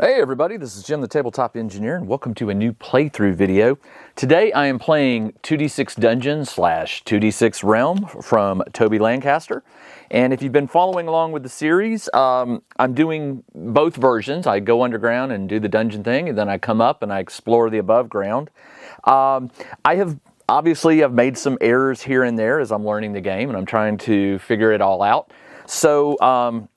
Hey everybody, this is Jim the Tabletop Engineer and welcome to a new playthrough video. Today I am playing 2D6 Dungeon / 2D6 Realm from Toby Lancaster. And if you've been following along with the series, I'm doing both versions. I go underground and do the dungeon thing, and then I come up and I explore the above ground. I have made some errors here and there as I'm learning the game and I'm trying to figure it all out. So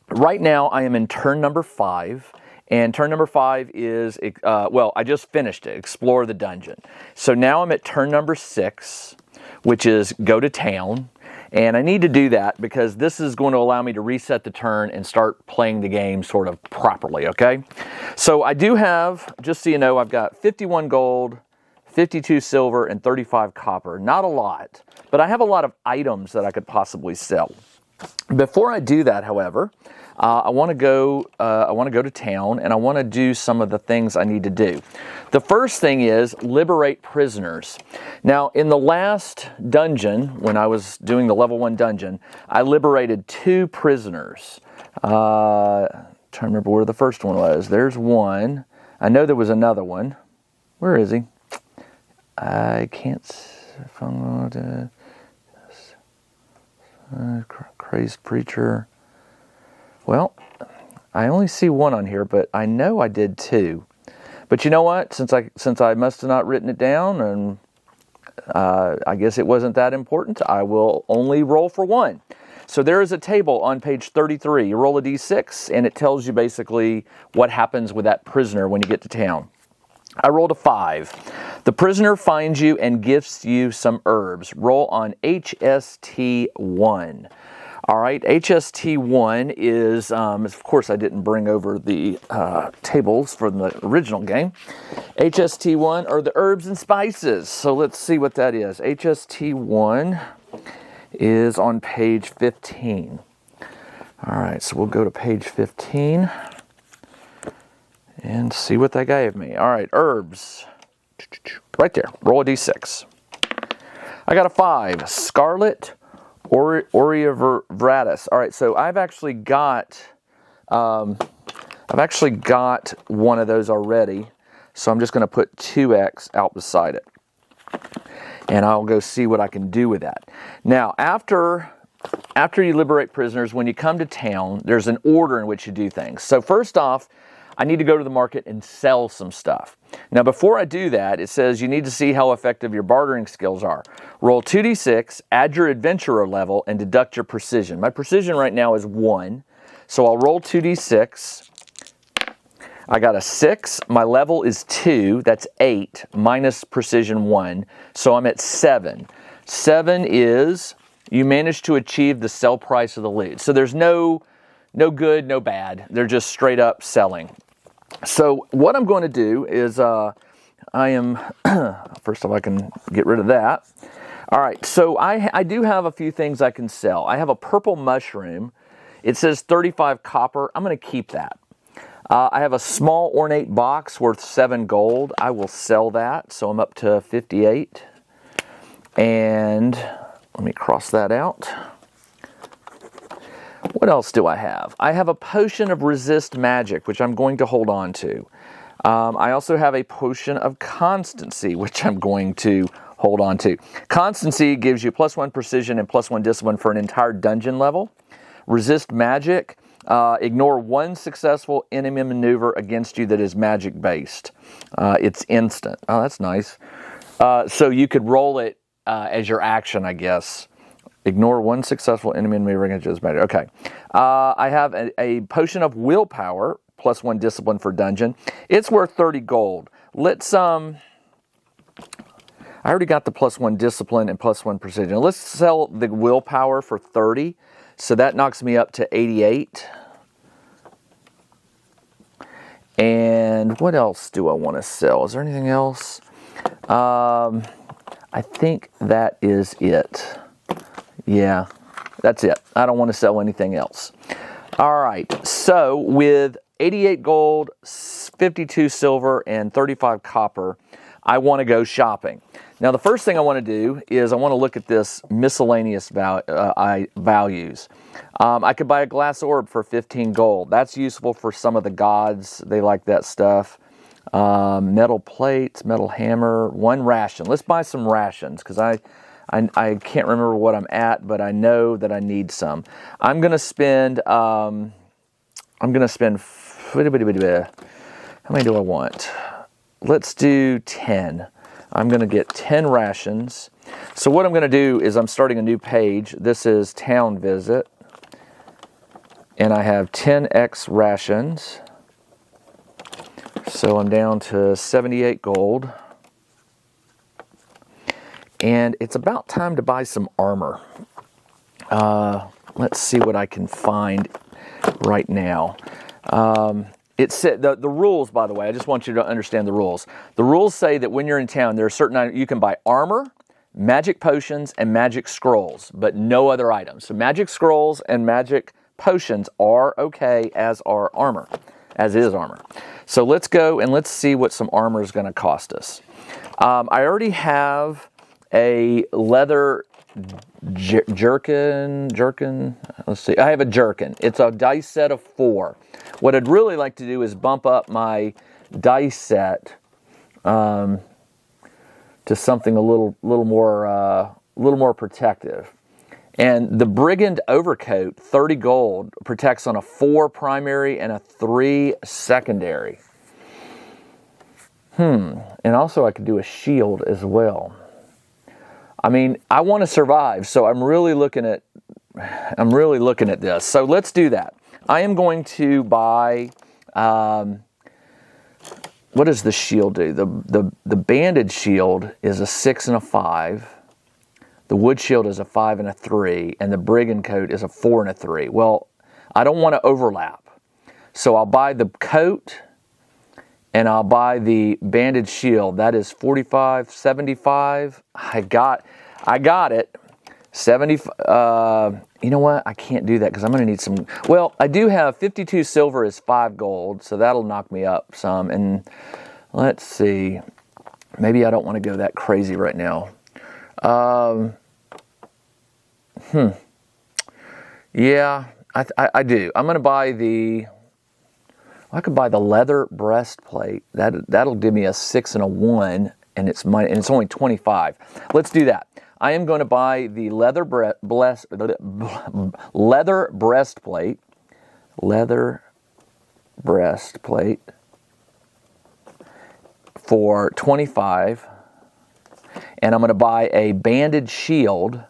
right now I am in turn number 5. And turn number 5 is, I just finished it, Explore the Dungeon. So now I'm at turn number 6, which is Go to Town. And I need to do that because this is going to allow me to reset the turn and start playing the game sort of properly, okay? So I do have, just so you know, I've got 51 gold, 52 silver, and 35 copper. Not a lot, but I have a lot of items that I could possibly sell. Before I do that, however, I want to go to town, and I want to do some of the things I need to do. The first thing is liberate prisoners. Now, in the last dungeon, when I was doing the level 1 dungeon, I liberated 2 prisoners. Trying to remember where the first one was. There's one. I know there was another one. Where is he? I can't. If I'm going to crazed preacher. Well, I only see one on here, but I know I did 2. But you know what? Since I must have not written it down, and I guess it wasn't that important, I will only roll for 1. So there is a table on page 33. You roll a d6, and it tells you basically what happens with that prisoner when you get to town. I rolled a 5. The prisoner finds you and gifts you some herbs. Roll on HST1. All right, HST1 is, of course I didn't bring over the tables from the original game. HST1 are the herbs and spices. So let's see what that is. HST1 is on page 15. All right, so we'll go to page 15 and see what that gave me. All right, herbs. Right there, roll a d6. I got a 5, scarlet Oriaveratus. All right, so I've actually got one of those already. So I'm just going to put 2x out beside it, and I'll go see what I can do with that. Now, after you liberate prisoners, when you come to town, there's an order in which you do things. So first off, I need to go to the market and sell some stuff. Now, before I do that, it says you need to see how effective your bartering skills are. Roll 2d6, add your adventurer level, and deduct your precision. My precision right now is 1, so I'll roll 2d6. I got a 6. My level is 2. That's 8 minus precision 1, so I'm at 7. 7 is you managed to achieve the sell price of the loot. So there's no good, no bad. They're just straight up selling. So what I'm going to do is first of all, I can get rid of that. All right, so I do have a few things I can sell. I have a purple mushroom. It says 35 copper. I'm going to keep that. I have a small ornate box worth 7 gold. I will sell that, so I'm up to 58. And let me cross that out. What else do I have? I have a potion of resist magic, which I'm going to hold on to. I also have a potion of constancy, which I'm going to hold on to. Constancy gives you +1 precision and +1 discipline for an entire dungeon level. Resist magic, ignore 1 successful enemy maneuver against you that is magic based. It's instant. Oh, that's nice. So you could roll it as your action, I guess. Ignore 1 successful enemy maneuver against you. Okay. I have a potion of willpower, +1 discipline for dungeon. It's worth 30 gold. Let's, I already got the +1 discipline and +1 precision. Let's sell the willpower for 30. So that knocks me up to 88. And what else do I want to sell? Is there anything else? I think that is it. Yeah, that's it. I don't want to sell anything else. All right, so with 88 gold, 52 silver, and 35 copper, I want to go shopping. Now the first thing I want to do is I want to look at this miscellaneous values. I could buy a glass orb for 15 gold. That's useful for some of the gods. They like that stuff. Metal plates, metal hammer, 1 ration. Let's buy some rations because I can't remember what I'm at, but I know that I need some. I'm gonna spend. How many do I want? Let's do 10. I'm gonna get 10 rations. So what I'm gonna do is I'm starting a new page. This is town visit, and I have 10x rations. So I'm down to 78 gold. And it's about time to buy some armor. Let's see what I can find right now. It said the rules, by the way, I just want you to understand the rules. The rules say that when you're in town, there are certain items you can buy: armor, magic potions, and magic scrolls, but no other items. So magic scrolls and magic potions are okay, as are armor, as is armor. So let's go and let's see what some armor is going to cost us. I already have a leather jerkin. Let's see. I have a jerkin. It's a dice set of 4. What I'd really like to do is bump up my dice set to something a little more protective. And the Brigand Overcoat, 30 gold, protects on a 4 primary and a 3 secondary. And also I could do a shield as well. I mean, I want to survive, so I'm really looking at this. So let's do that. I am going to buy. What does the shield do? The banded shield is a 6 and a 5. The wood shield is a 5 and a 3, and the brigand coat is a 4 and a 3. Well, I don't want to overlap, so I'll buy the coat, and I'll buy the banded shield. That is 45, 75. I got it. 70. You know what? I can't do that because I'm going to need some. Well, I do have 52 silver is 5 gold, so that'll knock me up some. And let's see. Maybe I don't want to go that crazy right now. Yeah, I do. I'm going to buy the. I could buy the leather breastplate. That'll give me a 6 and a 1, and it's only 25. Let's do that. I am going to buy the leather breastplate. Leather breastplate for 25. And I'm going to buy a banded shield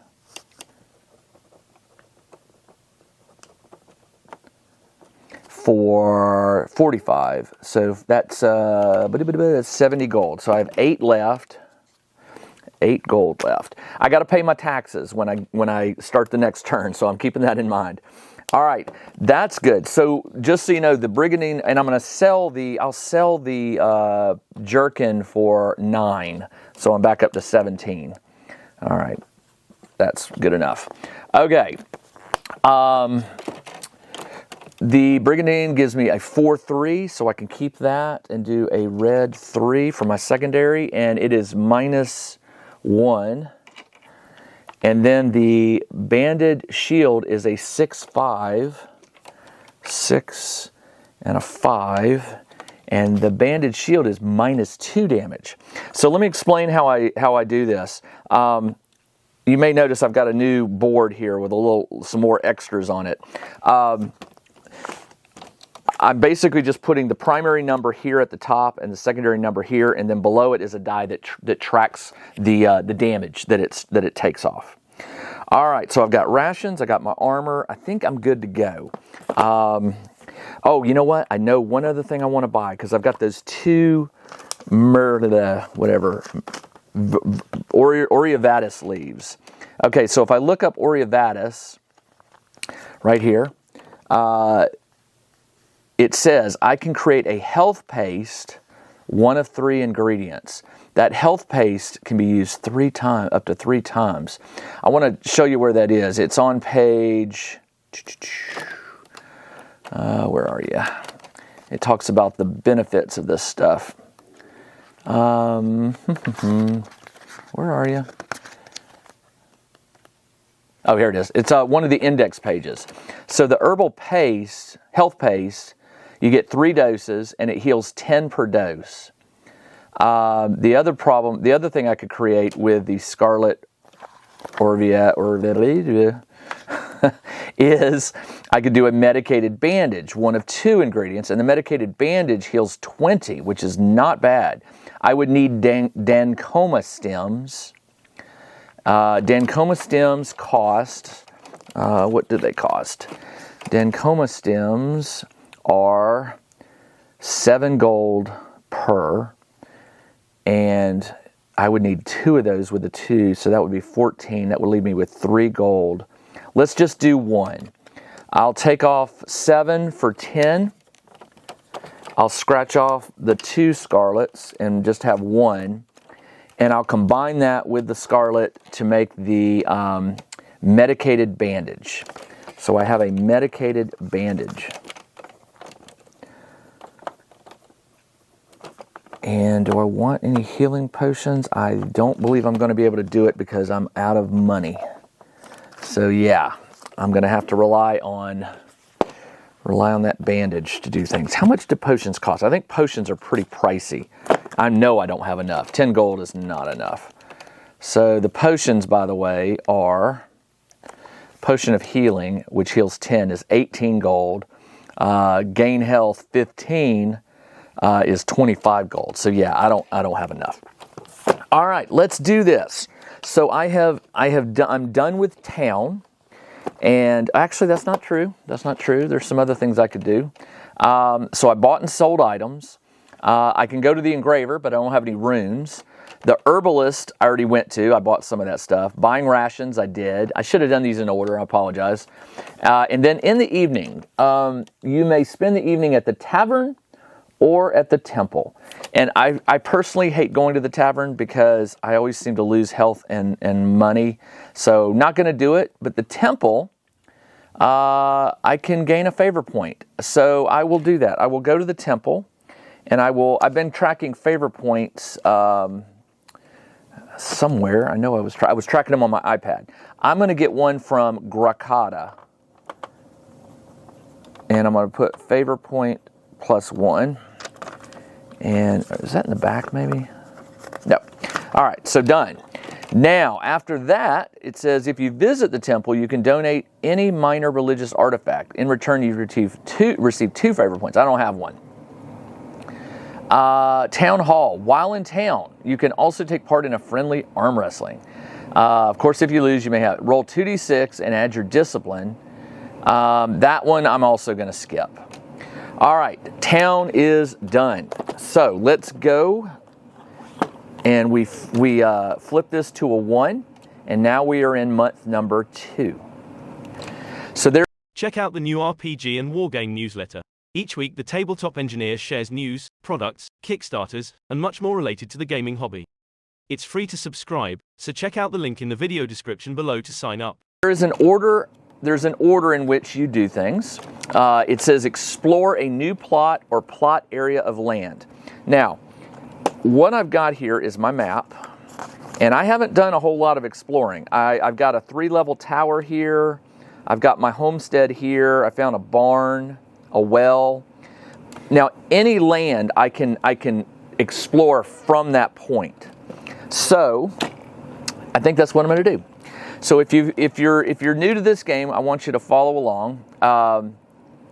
for 45. So that's 70 gold. So I have 8 left. 8 gold left. I got to pay my taxes when I start the next turn, so I'm keeping that in mind. All right, that's good. So just so you know, the brigandine, and I'm going to I'll sell the jerkin for 9. So I'm back up to 17. All right, that's good enough. Okay. The brigandine gives me a 4-3, so I can keep that and do a red 3 for my secondary, and it is -1. And then the banded shield is a 6-5, 6 and a 5, and the banded shield is -2 damage. So let me explain how I do this. You may notice I've got a new board here with some more extras on it. I'm basically just putting the primary number here at the top and the secondary number here, and then below it is a die that tracks the damage that it takes off. All right, so I've got rations, I got my armor. I think I'm good to go. Oh, you know what? I know one other thing I want to buy because I've got those 2 Oreavatus leaves. Okay, so if I look up Oreavatus right here, it says I can create a health paste, 1 of 3 ingredients. That health paste can be used up to 3 times. I want to show you where that is. It's on page, where are you? It talks about the Where are you? Oh, here it is. It's one of the index pages. So the herbal paste, health paste, you get 3 doses and it heals 10 per dose. The other thing I could create with the Scarlet Orvia is I could do a medicated bandage, one of 2 ingredients, and the medicated bandage heals 20, which is not bad. I would need Dancoma stems. Dancoma stems cost, what do they cost? Dancoma stems are 7 gold per, and I would need 2 of those with the 2, so that would be 14. That would leave me with 3 gold. Let's just do 1. I'll take off 7 for 10. I'll scratch off the 2 scarlets and just have 1. And I'll combine that with the scarlet to make the medicated bandage. So I have a medicated bandage. And do I want any healing potions? I don't believe I'm going to be able to do it because I'm out of money. So yeah, I'm going to have to rely on that bandage to do things. How much do potions cost? I think potions are pretty pricey. I know I don't have enough. 10 gold is not enough. So the potions, by the way, are Potion of Healing, which heals 10, is 18 gold. Gain Health 15 is 25 gold. So yeah, I don't have enough. All right, let's do this. So I'm done with town. And actually, that's not true. That's not true. There's some other things I could do. So I bought and sold items. I can go to the engraver, but I don't have any runes. The herbalist I already went to. I bought some of that stuff. Buying rations, I did. I should have done these in order. I apologize. And then in the evening, you may spend the evening at the tavern or at the temple. And I personally hate going to the tavern because I always seem to lose health and money. So not going to do it. But the temple, I can gain a favor point. So I will do that. I will go to the temple. And I've been tracking favor points somewhere. I know I was tracking them on my iPad. I'm going to get one from Grakata. And I'm going to put favor point +1. And is that in the back maybe? No. All right, so done. Now, after that, it says if you visit the temple, you can donate any minor religious artifact. In return, you receive 2 favor points. I don't have one. Town Hall. While in town, you can also take part in a friendly arm wrestling. Of course, if you lose, you may have roll 2d6 and add your discipline. That one I'm also going to skip. All right, town is done. So let's go, and we flip this to a 1, and now we are in month number 2. So there. Check out the new RPG and Wargame newsletter. Each week, the Tabletop Engineer shares news, products, Kickstarters, and much more related to the gaming hobby. It's free to subscribe, so check out the link in the video description below to sign up. There's an order in which you do things. It says explore a new plot or plot area of land. Now, what I've got here is my map, and I haven't done a whole lot of exploring. I've got a 3-level tower here. I've got my homestead here. I found a barn, a well. Now, any land I can explore from that point. So, I think that's what I'm going to do. So if you're new to this game, I want you to follow along.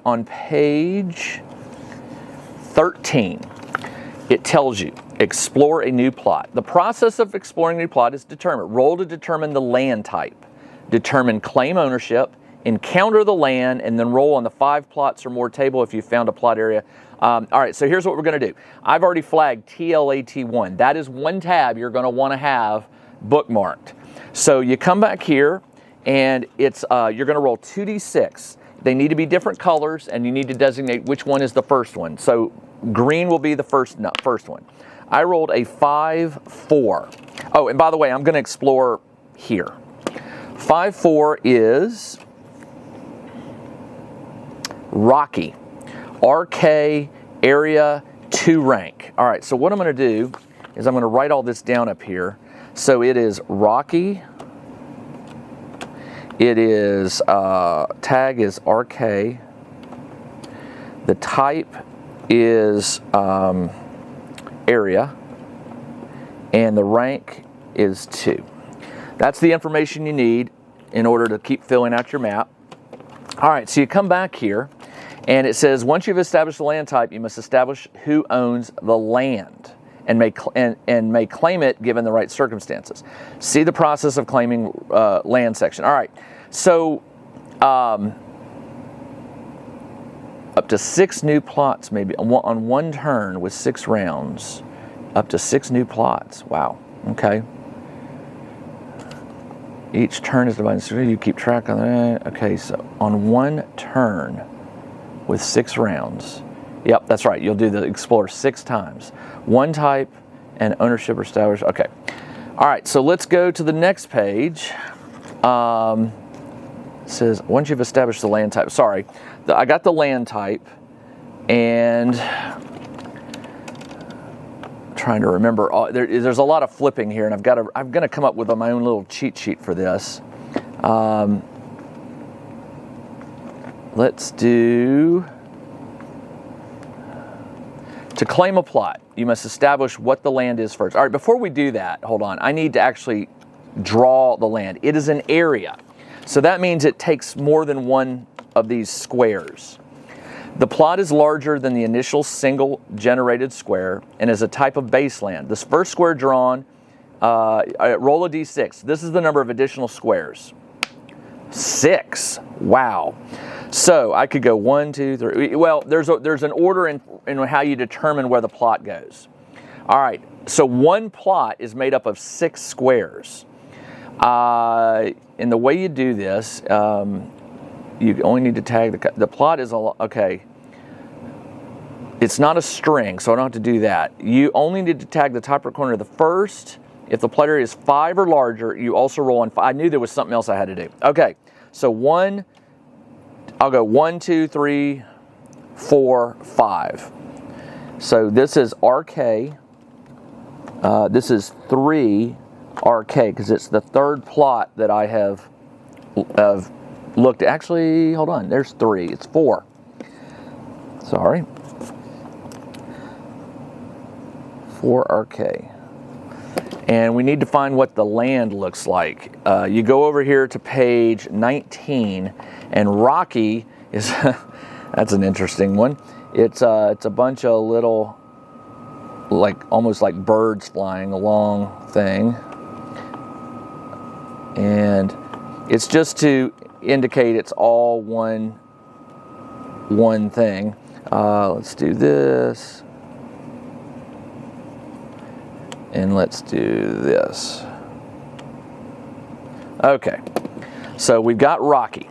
On page 13, it tells you explore a new plot. The process of exploring a new plot is roll to determine the land type, determine claim ownership, encounter the land, and then roll on the 5 plots or more table if you found a plot area. All right, so here's what we're going to do. I've already flagged TLAT1. That is one tab you're going to want to have bookmarked. So you come back here, and it's you're going to roll 2d6. They need to be different colors, and you need to designate which one is the first one. So green will be the first one. I rolled a 5-4. Oh, and by the way, I'm going to explore here. 5-4 is Rocky. RK area 2 rank. All right, so what I'm going to do is I'm going to write all this down up here. So it is Rocky. It is, tag is RK. The type is area. And the rank is 2. That's the information you need in order to keep filling out your map. All right, so you come back here, and it says, once you've established the land type, you must establish who owns the land and may claim it given the right circumstances. See the process of claiming land section. All right, so up to 6 new plots, maybe on one turn with 6 rounds. Up to 6 new plots. Wow. Okay. Each turn is divided. So you keep track on that. Okay, so on one turn with 6 rounds. Yep, that's right. You'll do the explore 6 times. One type and ownership or established. Okay. All right, so let's go to the next page. It says, once you've established the land type. Sorry, I got the land type, and trying to remember. There's a lot of flipping here, and I'm going to come up with my own little cheat sheet for this. Let's do, to claim a plot, you must establish what the land is first. All right, before we do that, hold on. I need to actually draw the land. It is an area, so that means it takes more than one of these squares. The plot is larger than the initial single generated square and is a type of baseland. This first square drawn, roll a d6. This is the number of additional squares. 6. Wow. So I could go 1, 2, 3. Well, there's an order in how you determine where the plot goes. All right. So one plot is made up of 6 squares. And the way you do this, you only need to tag the plot is okay. It's not a string, so I don't have to do that. You only need to tag the top right corner of the first. If the plot area is 5 or larger, you also roll on 5. I knew there was something else I had to do. Okay, so I'll go 1, 2, 3, 4, 5. So this is RK. This is 3 RK because it's the third plot that I have looked at. Actually, hold on, there's 3. It's 4. Sorry. 4 RK. And we need to find what the land looks like. You go over here to page 19, and Rocky is, that's an interesting one. It's a bunch of little, almost like birds flying along thing. And it's just to indicate it's all one thing. Let's do this. And let's do this. Okay, so we've got Rocky.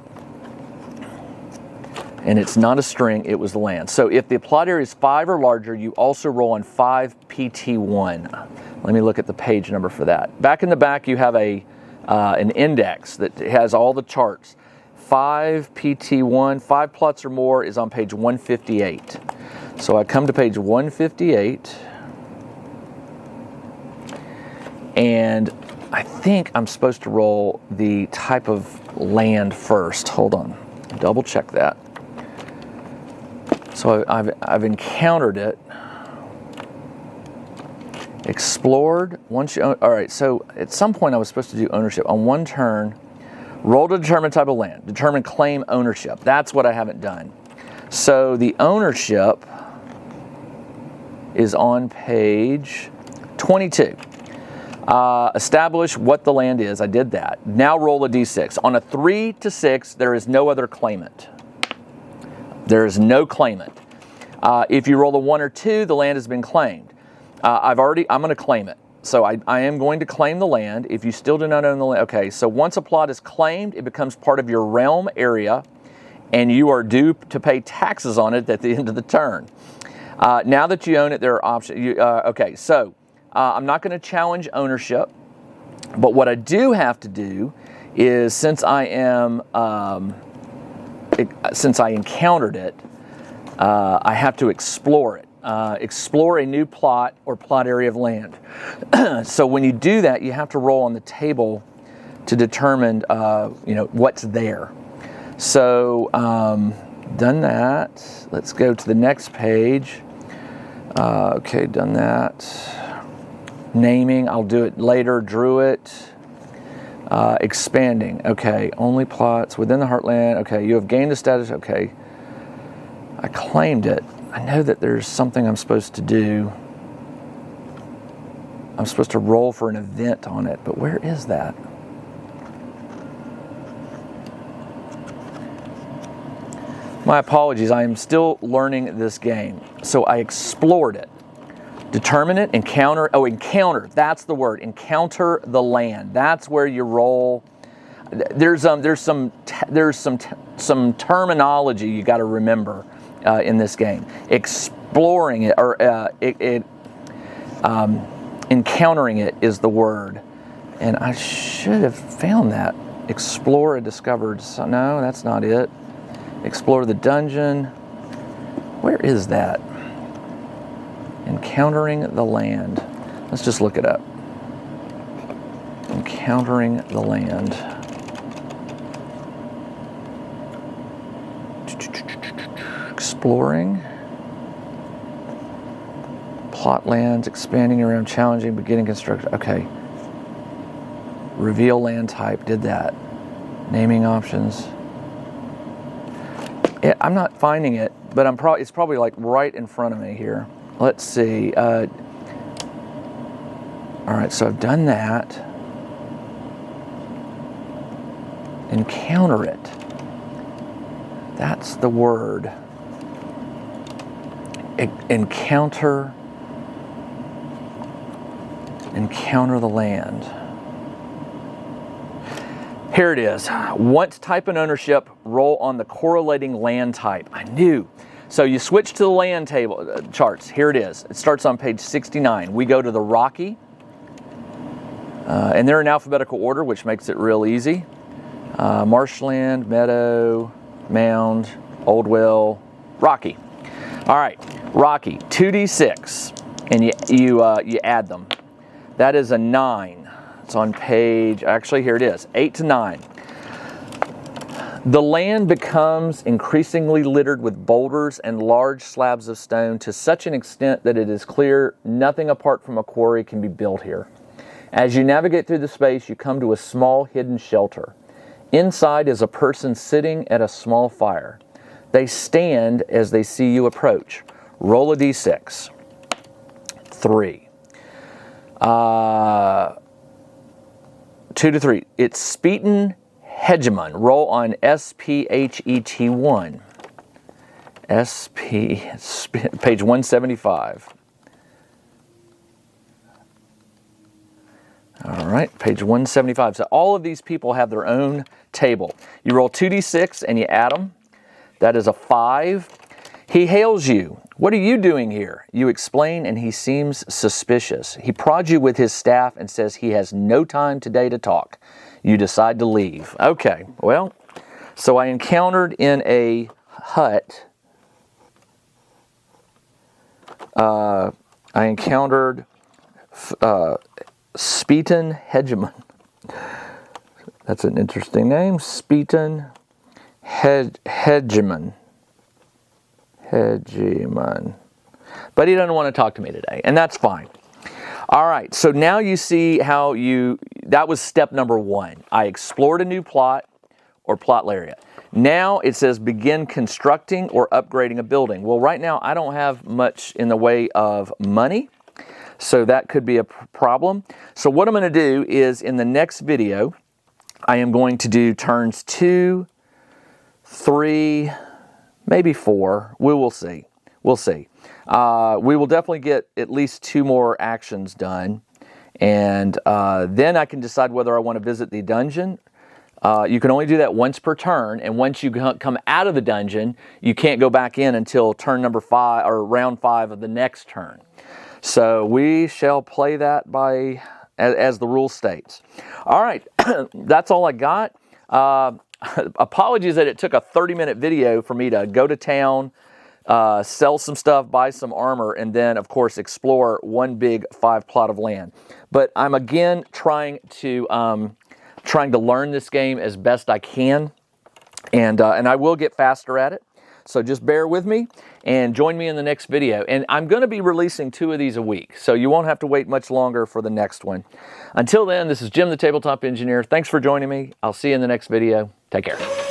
And it's not a string, it was the land. So if the plot area is 5 or larger, you also roll on 5 PT1. Let me look at the page number for that. Back in the back, you have an index that has all the charts. 5 PT1, 5 plots or more is on page 158. So I come to page 158. And I think I'm supposed to roll the type of land first. Hold on, double check that. So I've encountered it. Explored, once you own, all right, so at some point I was supposed to do ownership. On one turn, roll to determine type of land, determine claim ownership. That's what I haven't done. So the ownership is on page 22. Establish what the land is. I did that. Now roll a d6. On a 3 to 6, there is no other claimant. There is no claimant. If you roll a 1 or 2, the land has been claimed. I'm going to claim it. So I am going to claim the land. If you still do not own the land, okay. So once a plot is claimed, it becomes part of your realm area, and you are due to pay taxes on it at the end of the turn. Now that you own it, there are options. Okay, so I'm not going to challenge ownership, but what I do have to do is, since I encountered it, I have to explore it. explore a new plot or plot area of land. So when you do that, you have to roll on the table to determine, what's there. So, done that. Let's go to the next page. Okay, done that. Naming, I'll do it later. Drew it. Expanding. Okay, only plots within the heartland. Okay, you have gained a status. Okay, I claimed it. I know that there's something I'm supposed to do. I'm supposed to roll for an event on it, but where is that? My apologies, I am still learning this game. So I explored it. Determine it, encounter, that's the word, encounter the land. That's where you roll. There's some terminology you got to remember in this game. Exploring it, or encountering it is the word. And I should have found that. Explore and discovered, so no, that's not it. Explore the dungeon. Where is that? Encountering the land. Let's just look it up. Encountering the land. Exploring. Plot lands, expanding around, challenging, beginning construction. Okay. Reveal land type, did that. Naming options. Yeah, I'm not finding it, but it's probably like right in front of me here. Let's see. All right, so I've done that. Encounter it. That's the word. Encounter the land. Here it is. Once type in ownership, roll on the correlating land type. I knew. So you switch to the land table charts. Here it is. It starts on page 69. We go to the Rocky, and they're in alphabetical order, which makes it real easy. Marshland, Meadow, Mound, Old Well, Rocky. All right, Rocky, 2d6, and you add them. That is a 9. It's on page, actually here it is, 8 to 9. The land becomes increasingly littered with boulders and large slabs of stone to such an extent that it is clear nothing apart from a quarry can be built here. As you navigate through the space, you come to a small hidden shelter. Inside is a person sitting at a small fire. They stand as they see you approach. Roll a d6. 3. 2 to 3. It's Speeton Hegemon. Roll on SPHET1. Page 175. All right, page 175. So all of these people have their own table. You roll 2d6 and you add them. That is a 5. He hails you. What are you doing here? You explain, and he seems suspicious. He prods you with his staff and says he has no time today to talk. You decide to leave. Okay, well, so I encountered in a hut. I encountered Speeton Hegemon. That's an interesting name. Speeton Hegemon. But he doesn't want to talk to me today, and that's fine. All right, so now you see how that was step number 1. I explored a new plot or plot area. Now it says begin constructing or upgrading a building. Well, right now I don't have much in the way of money, so that could be a problem. So what I'm going to do is in the next video, I am going to do turns 2, 3, maybe 4. We will see. We'll see. We will definitely get at least 2 more actions done. And then I can decide whether I want to visit the dungeon. You can only do that once per turn. And once you come out of the dungeon, you can't go back in until turn number 5 or round 5 of the next turn. So we shall play that as the rule states. All right. That's all I got. Apologies that it took a 30-minute video for me to go to town, sell some stuff, buy some armor, and then, of course, explore one big 5 plot of land. But I'm, again, trying to learn this game as best I can, and I will get faster at it. So just bear with me and join me in the next video. And I'm going to be releasing 2 of these a week, so you won't have to wait much longer for the next one. Until then, this is Jim the Tabletop Engineer. Thanks for joining me. I'll see you in the next video. Take care.